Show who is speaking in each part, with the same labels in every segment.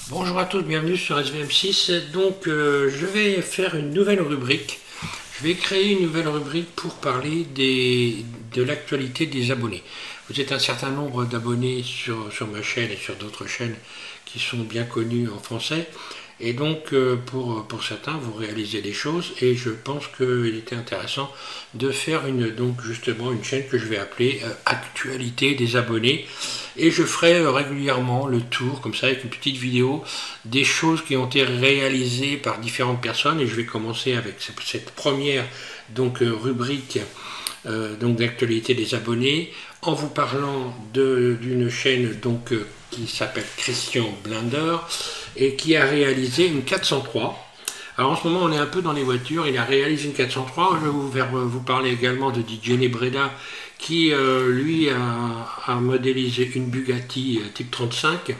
Speaker 1: Bonjour à tous, bienvenue sur SVM6. Donc je vais faire une nouvelle rubrique. Je vais créer une nouvelle rubrique pour parler de l'actualité des abonnés. Vous êtes un certain nombre d'abonnés sur ma chaîne et sur d'autres chaînes qui sont bien connues en français. Et donc pour certains, vous réalisez des choses et je pense qu'il était intéressant de faire justement une chaîne que je vais appeler Actualité des abonnés. Et je ferai régulièrement le tour, comme ça, avec une petite vidéo, des choses qui ont été réalisées par différentes personnes. Et je vais commencer avec cette première rubrique d'actualité des abonnés, en vous parlant d'une chaîne qui s'appelle Christian Blinder et qui a réalisé une 403. Alors en ce moment on est un peu dans les voitures, il a réalisé une 403, je vais vous parler également de DJ Nebreda qui lui a modélisé une Bugatti type 35,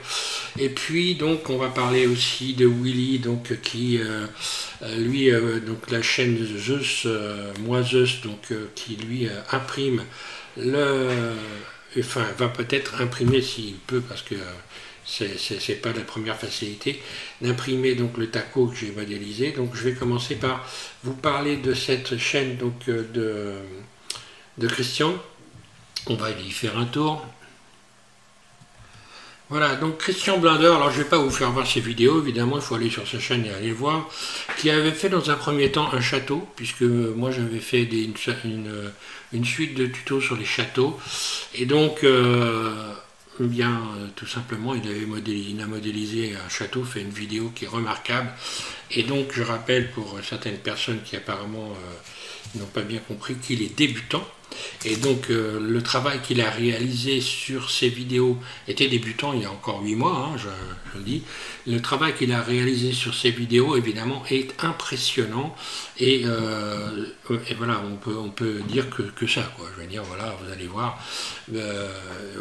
Speaker 1: et puis donc on va parler aussi de Willy qui lui la chaîne Zeus, qui lui imprime va peut-être imprimer s'il peut, parce que c'est pas la première facilité d'imprimer le taco que j'ai modélisé. Donc je vais commencer par vous parler de cette chaîne de Christian. On va y faire un tour. Voilà, donc Christian Blinder, alors je ne vais pas vous faire voir ses vidéos, évidemment, il faut aller sur sa chaîne et aller le voir, qui avait fait dans un premier temps un château, puisque moi j'avais fait une suite de tutos sur les châteaux, et donc, tout simplement, il a modélisé un château, fait une vidéo qui est remarquable, et donc je rappelle pour certaines personnes qui apparemment n'ont pas bien compris qu'il est débutant. Et donc le travail qu'il a réalisé sur ces vidéos était débutant il y a encore 8 mois, je le dis. Le travail qu'il a réalisé sur ces vidéos évidemment est impressionnant, et voilà, on peut dire que ça, quoi. Je veux dire, voilà, vous allez voir,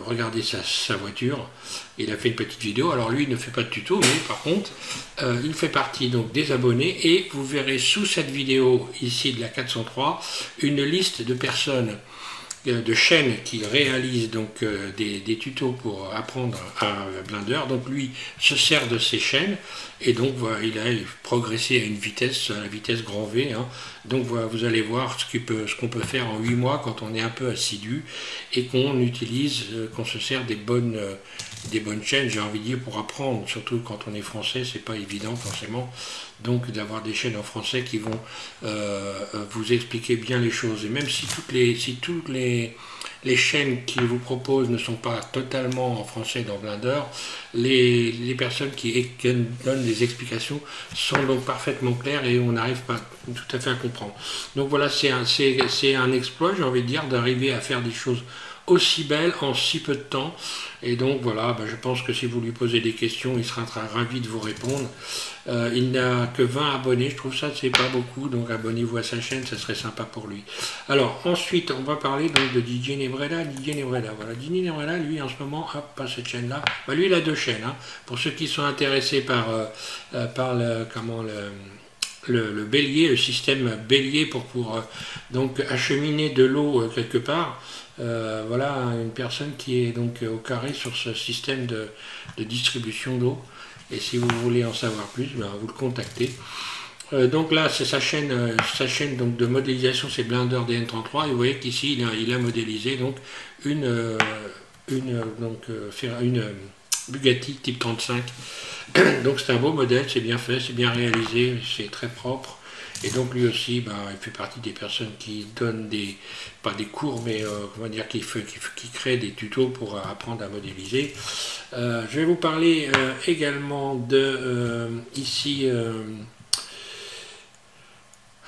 Speaker 1: regardez sa voiture, il a fait une petite vidéo. Alors lui il ne fait pas de tuto, mais par contre il fait partie des abonnés, et vous verrez sous cette vidéo ici de la 403 une liste de personnes, de chaînes qui réalisent des tutos pour apprendre à Blender. Donc lui se sert de ces chaînes, et donc voilà, il a progressé à la vitesse grand V, Donc voilà, vous allez voir ce qu'on peut faire en 8 mois quand on est un peu assidu et qu'on se sert des bonnes chaînes, j'ai envie de dire, pour apprendre. Surtout quand on est français, c'est pas évident forcément, donc d'avoir des chaînes en français qui vont vous expliquer bien les choses. Et même si toutes les chaînes qui vous proposent ne sont pas totalement en français dans Blender, les personnes qui donnent des explications sont donc parfaitement claires, et on n'arrive pas tout à fait à comprendre. Donc voilà, c'est un exploit, j'ai envie de dire, d'arriver à faire des choses aussi belles en si peu de temps. Et donc voilà, je pense que si vous lui posez des questions, il sera ravi de vous répondre. Il n'a que 20 abonnés, je trouve ça c'est pas beaucoup, donc abonnez-vous à sa chaîne, ça serait sympa pour lui. Alors ensuite on va parler de DJ Nebreda. Voilà, DJ Nebreda, lui en ce moment, hop, pas cette chaîne là, lui il a 2 chaînes, pour ceux qui sont intéressés par le bélier, le système bélier pour acheminer de l'eau quelque part. Voilà une personne qui est au carré sur ce système de distribution d'eau, et si vous voulez en savoir plus, vous le contactez. Donc là c'est sa chaîne de modélisation, c'est Blender DN33, et vous voyez qu'ici il a modélisé une Bugatti type 35. Donc c'est un beau modèle, c'est bien fait, c'est bien réalisé, c'est très propre. Et donc lui aussi, il fait partie des personnes qui donnent pas des cours, mais qui créent des tutos pour apprendre à modéliser. Je vais vous parler également de ici.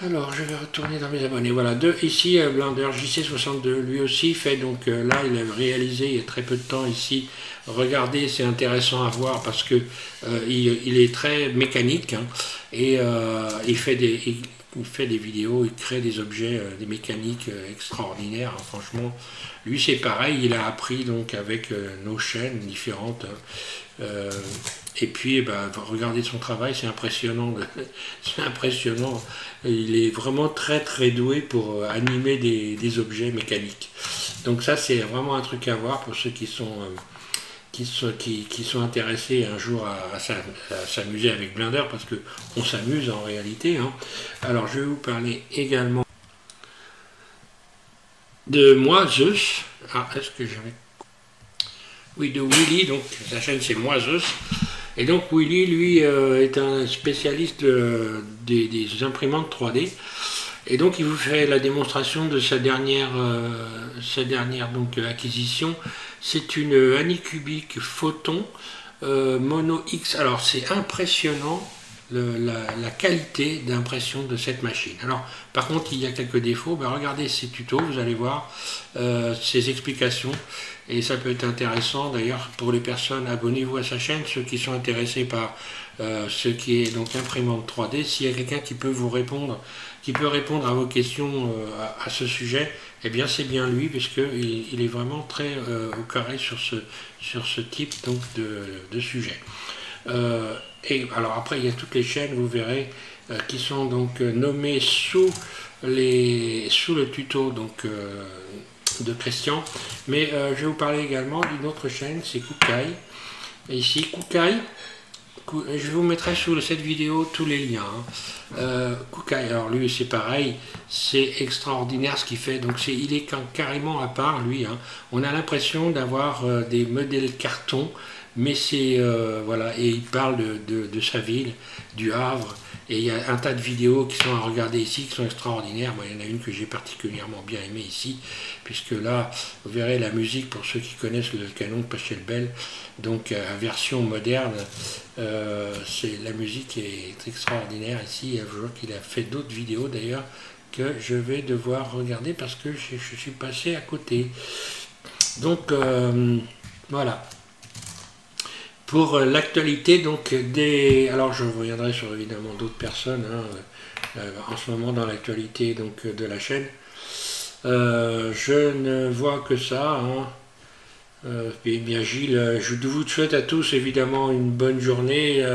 Speaker 1: Alors je vais retourner dans mes abonnés. Voilà, ici Blender JC62, lui aussi fait là il a réalisé il y a très peu de temps ici. Regardez, c'est intéressant à voir parce que il est très mécanique, et il fait des vidéos, il crée des objets, des mécaniques extraordinaires, franchement. Lui c'est pareil, il a appris avec nos chaînes différentes. Et puis regardez son travail, c'est impressionnant. C'est impressionnant. Il est vraiment très très doué pour animer des objets mécaniques. Donc ça c'est vraiment un truc à voir pour ceux qui qui sont intéressés un jour à s'amuser avec Blender, parce qu'on s'amuse en réalité, hein. Alors je vais vous parler également de Moi Zeus. Ah, est-ce que j'avais... Oui, de Willy, donc sa chaîne c'est Moi Zeus. Et donc Willy, lui, est un spécialiste des imprimantes 3D. Et donc il vous fait la démonstration de sa dernière donc, acquisition. C'est une Anycubic Photon Mono X. Alors c'est impressionnant la qualité d'impression de cette machine. Alors par contre il y a quelques défauts. Ben, regardez ces tutos, vous allez voir ces explications. Et ça peut être intéressant d'ailleurs pour les personnes. Abonnez-vous à sa chaîne, ceux qui sont intéressés par ce qui est donc imprimante 3D. S'il y a quelqu'un qui peut vous répondre, qui peut répondre à vos questions à ce sujet, eh bien c'est bien lui, puisqu'il est vraiment très au carré sur ce type donc, de sujet. Et alors après il y a toutes les chaînes, vous verrez, qui sont donc nommées sous le tuto donc, de Christian. Mais je vais vous parler également d'une autre chaîne, c'est Kukai. Et ici Kukai, je vous mettrai sous cette vidéo tous les liens, hein. Kukai, alors lui c'est pareil, c'est extraordinaire ce qu'il fait, donc il est carrément à part lui, hein. On a l'impression d'avoir des modèles carton, mais c'est voilà, et il parle de sa ville, du Havre, et il y a un tas de vidéos qui sont à regarder ici, qui sont extraordinaires. Moi, il y en a une que j'ai particulièrement bien aimée ici, puisque là, vous verrez la musique, pour ceux qui connaissent le canon de Pachelbel, donc version moderne, la musique est extraordinaire ici. Je vois qu'il a fait d'autres vidéos d'ailleurs, que je vais devoir regarder, parce que je suis passé à côté. Donc, voilà. Pour l'actualité, donc alors je reviendrai sur évidemment d'autres personnes, hein, en ce moment dans l'actualité donc de la chaîne. Je ne vois que ça, hein. Et bien Gilles, je vous souhaite à tous évidemment une bonne journée.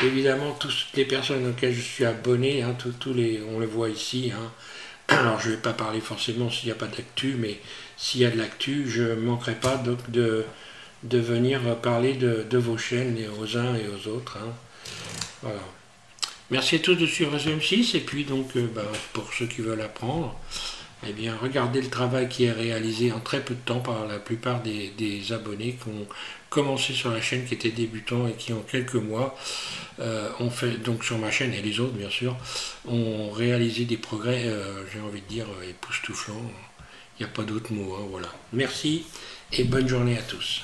Speaker 1: Évidemment toutes les personnes auxquelles je suis abonné, hein, on le voit ici, hein. Alors je ne vais pas parler forcément s'il n'y a pas d'actu, mais s'il y a de l'actu, je ne manquerai pas donc de venir parler de vos chaînes aux uns et aux autres, hein. Voilà. Merci à tous de suivre SM6, et puis donc pour ceux qui veulent apprendre, eh bien regardez le travail qui est réalisé en très peu de temps par la plupart des abonnés qui ont commencé sur la chaîne, qui étaient débutants et qui en quelques mois ont fait, donc sur ma chaîne et les autres bien sûr, ont réalisé des progrès, j'ai envie de dire, époustouflants. Il n'y a pas d'autre mot, hein, voilà. Merci et bonne journée à tous.